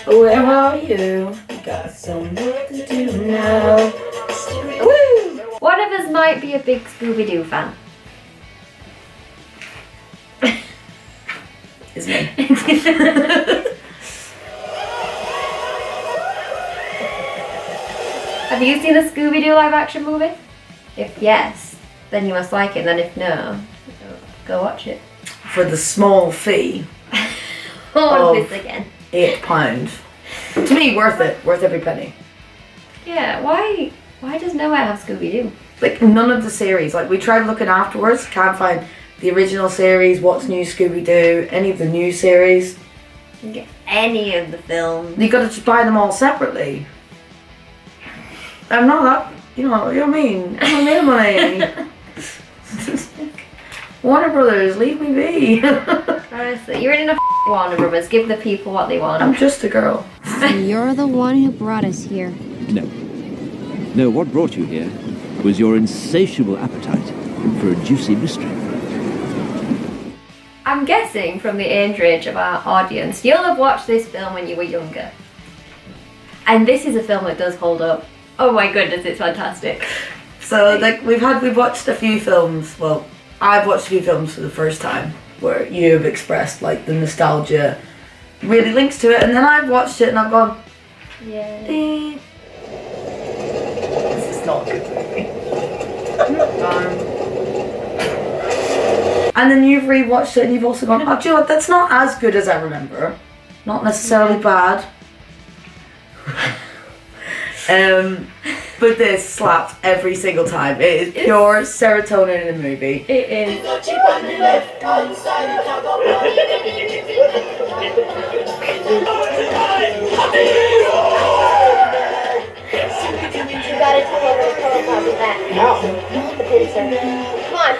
Where are you? Got some work to do now. Woo! One of us might be a big Scooby Doo fan. It's me. Have you seen a Scooby Doo live action movie? If yes, then you must like it. And then if no, go watch it. For the small fee Oh, this again. £8. To me, worth it. Worth every penny. Yeah, why does nowhere have Scooby Doo? Like, none of the series. Like, we tried looking afterwards, can't find the original series, What's New Scooby Doo, any of the new series. You can get any of the films. You gotta just buy them all separately. I'm not that, you know what I mean? I don't need money. Warner Brothers, leave me be. Honestly, you're in a Warner Brothers. Give the people what they want. I'm just a girl. You're the one who brought us here. No. No, what brought you here was your insatiable appetite for a juicy mystery. I'm guessing from the age range of our audience, you'll have watched this film when you were younger. And this is a film that does hold up. Oh my goodness, it's fantastic. So, like, we've watched a few films. Well, I've watched a few films for the first time where you have expressed, like, the nostalgia really links to it, and then I've watched it and I've gone, Yeah. this is not a good movie. And then you've rewatched it and you've also gone, oh, do you know what, that's not as good as I remember. Not necessarily bad. But this slaps every single time. It is pure serotonin in the movie. It is. You gotta tell me that. No. The producer. Come on.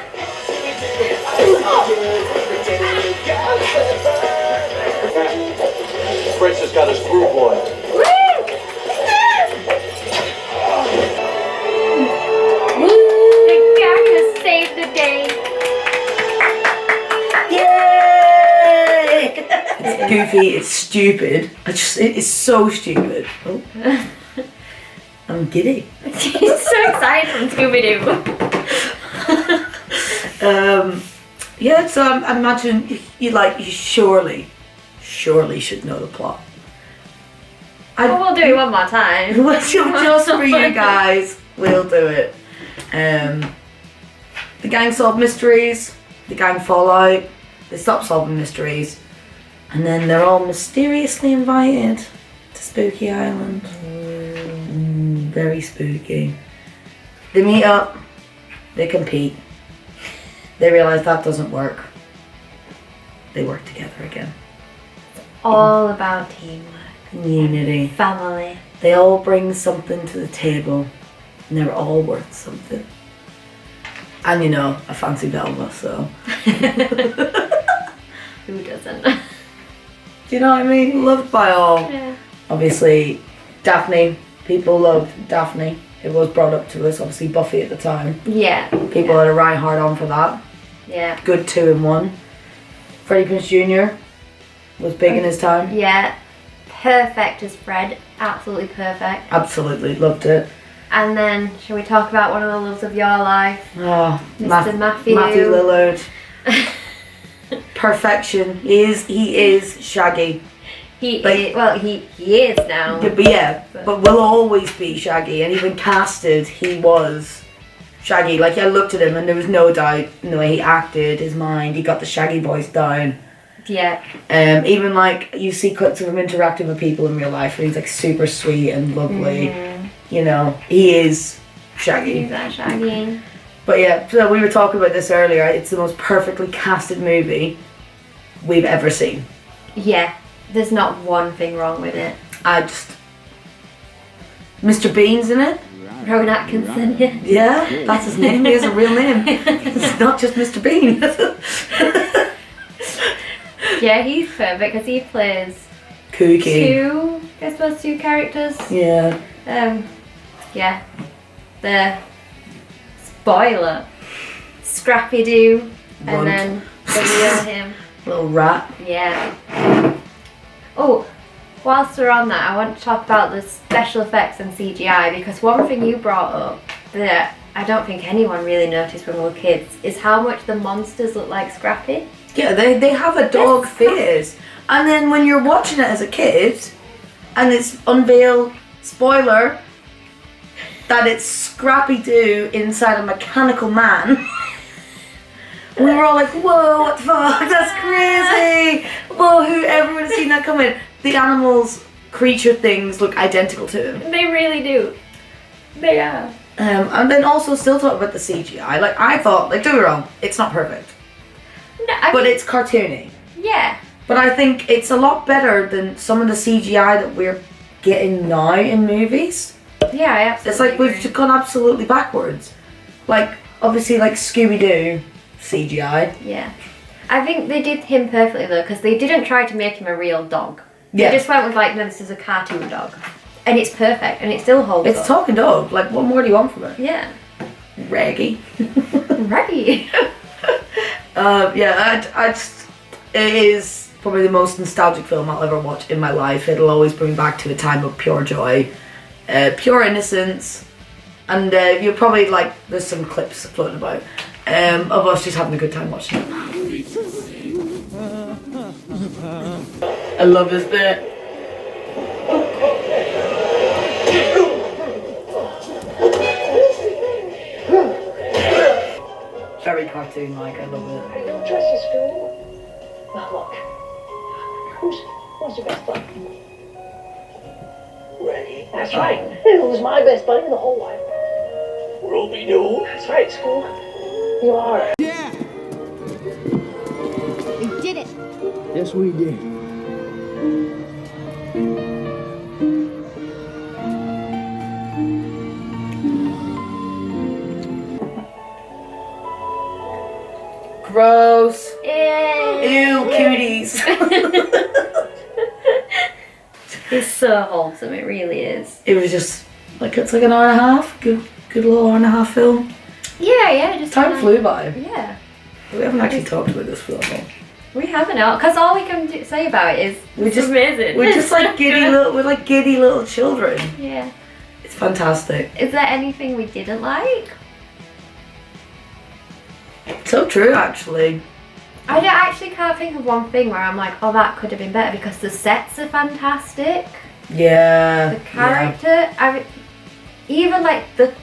Fritz has got a screw boy. The gang has saved the day. Yay! It's goofy, it's stupid. It is so stupid. Oh. I'm giddy. She's so excited from Scooby Doo. Yeah, so I imagine you surely should know the plot. Well, we'll do it one more time. Just for you guys, we'll do it. The gang solve mysteries, the gang fall out, they stop solving mysteries, and then they're all mysteriously invited to Spooky Island. Very spooky. They meet up, they compete, they realise that doesn't work. They work together again. All about teamwork. Unity. Family. They all bring something to the table, and they're all worth something. And you know, I fancy Velma, so. Who doesn't? Do you know what I mean? Loved by all. Yeah. Obviously, Daphne. People loved Daphne. It was brought up to us, obviously Buffy at the time. Yeah. People had a right hard on for that. Yeah. Good 2-in-1. Freddie Prinze Jr. was big in his time. Yeah. Perfect as Fred. Absolutely perfect. Absolutely, loved it. And then, shall we talk about one of the loves of your life? Oh, Mr. Matthew. Matthew Lillard. Perfection. He is Shaggy. He is now. But will always be Shaggy. And even casted, he was Shaggy. Like, I looked at him and there was no doubt in the way he acted, his mind. He got the Shaggy voice down. Yeah. Even like you see clips of him interacting with people in real life, and he's like super sweet and lovely. You know, he is Shaggy. He's that Shaggy. But yeah, so we were talking about this earlier. It's the most perfectly casted movie we've ever seen. Yeah. There's not one thing wrong with it. Mr. Bean's in it. Rowan Atkinson, yeah. Yeah, that's his name. He has a real name. It's not just Mr. Bean. Yeah, he's perfect because he plays Kooky. two characters. Yeah. Yeah. The spoiler. Scrappy Doo. And then the real him. Little rat. Yeah. Oh, whilst we're on that, I want to talk about the special effects and CGI, because one thing you brought up that I don't think anyone really noticed when we were kids is how much the monsters look like Scrappy. Yeah, they have a dog face. And then when you're watching it as a kid, and it's unveiled, spoiler, that it's Scrappy Doo inside a mechanical man. We were all like, whoa, what the fuck, that's crazy. Whoa, whoever would have seen that coming. The animals, creature things look identical to him. They really do. They are. And then also still talk about the CGI. Like, I thought, like, don't get me wrong, it's not perfect. No, But it's cartoony. Yeah. But I think it's a lot better than some of the CGI that we're getting now in movies. Yeah, I absolutely It's like agree. we've gone absolutely backwards. Like, obviously, like Scooby Doo CGI. Yeah. I think they did him perfectly though, because they didn't try to make him a real dog. Yeah. They just went with like, no, this is a cartoon dog. And it's perfect, and it still holds It's a up. talking dog. Like, what more do you want from it? Yeah. Reggae. Ready. Yeah, I just, it is probably the most nostalgic film I'll ever watch in my life. It'll always bring me back to a time of pure joy, pure innocence, and you'll probably like, there's some clips floating about of us just having a good time watching it. I love this bit. Very cartoon-like, I love it. I don't trust you, Scooby. Now look, who's your best buddy? Reggie. That's right. Who's my best buddy in the whole wide world? Scooby Doo. That's right, Scoob. You are. We did it. Yes, we did. Gross. Yay. Ew, cuties. It's so wholesome, it really is. It was just like, it's like an hour and a half. Good little hour and a half film. Yeah, just Time flew by. Yeah. We haven't actually talked about this film. We haven't, because all we can say about it is We it's just- amazing. We're just like we're like giddy little children. Yeah. It's fantastic. Is there anything we didn't like? So true, actually. I actually can't think of one thing where I'm like, oh, that could have been better, because the sets are fantastic. Yeah. The character, I mean, even like the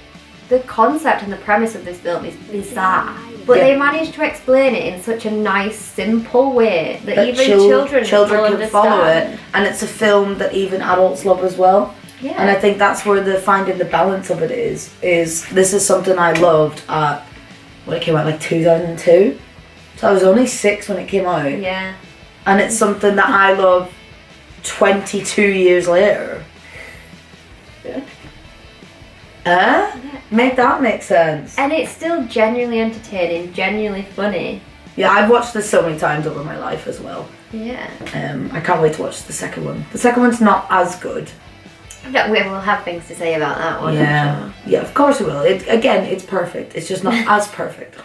concept and the premise of this film is bizarre, but Yeah. they managed to explain it in such a nice, simple way that, That even children will can follow it, understand. and it's a film that even adults love as well. Yeah. And I think that's where the finding the balance of it is this is something I loved at when it came out, like 2002. So I was only 6 when it came out. Yeah. And it's something that I love 22 years later. Make that make sense. And it's still genuinely entertaining, genuinely funny. Yeah, I've watched this so many times over my life as well. Yeah. I can't wait to watch the second one. The second one's not as good. No, we will have things to say about that one. Yeah, yeah, of course we will. Again, it's perfect. It's just not as perfect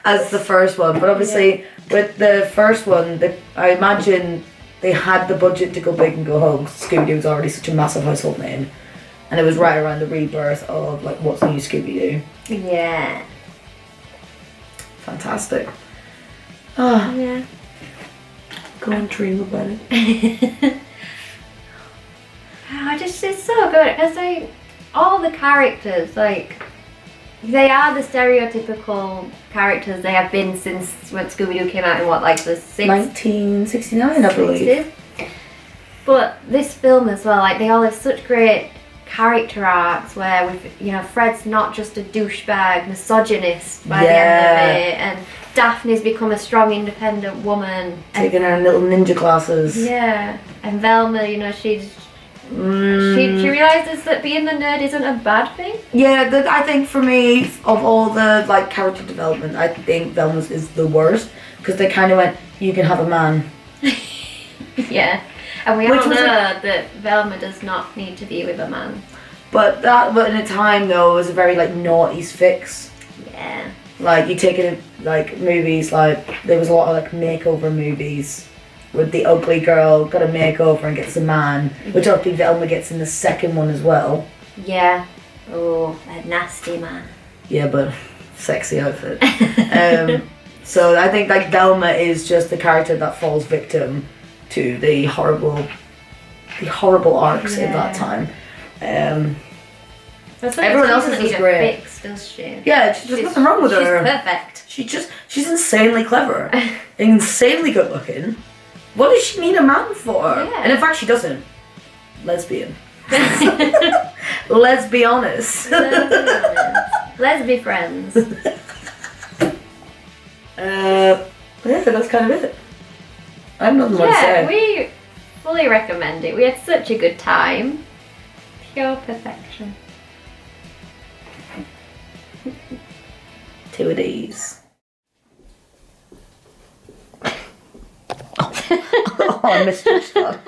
as the first one. But obviously, with the first one, I imagine they had the budget to go big and go home. Scooby Doo was already such a massive household name, and it was right around the rebirth of like, what's new Scooby Doo. Yeah. Fantastic. Ah, Yeah. go and dream about it. It's so good, because all the characters, like, they are the stereotypical characters they have been since when Scooby Doo came out in what, like the 1969, I believe. 60s? But this film as well, like, they all have such great character arcs where Fred's not just a douchebag misogynist by the end of it, and Daphne's become a strong independent woman, Taking her little ninja classes. yeah, and Velma, she realizes that being the nerd isn't a bad thing. Yeah, I think for me, of all the like character development, I think Velma's is the worst, because they kind of went, you can have a man. Yeah, and we Which all was know that Velma does not need to be with a man. But in a time though, it was a very like noughties fix. Yeah. Like you take it in like movies, like there was a lot of like makeover movies, with the ugly girl, got a makeover and gets a man, which I think Velma gets in the second one as well. Yeah. Oh, that nasty man. Yeah, but sexy outfit. So I think like Velma is just the character that falls victim to the horrible arcs at that time. Everyone else is just great. Fix, does she? Yeah, there's nothing wrong with her. She's perfect. She's insanely clever, insanely good looking. What does she need a man for? Yeah. And in fact, she doesn't. Lesbian. Let's be honest. Let's be friends. Yeah, that's kind of it. I have nothing more to say. We fully recommend it. We had such a good time. Pure perfection. 2 of these. Oh, I misjudged that.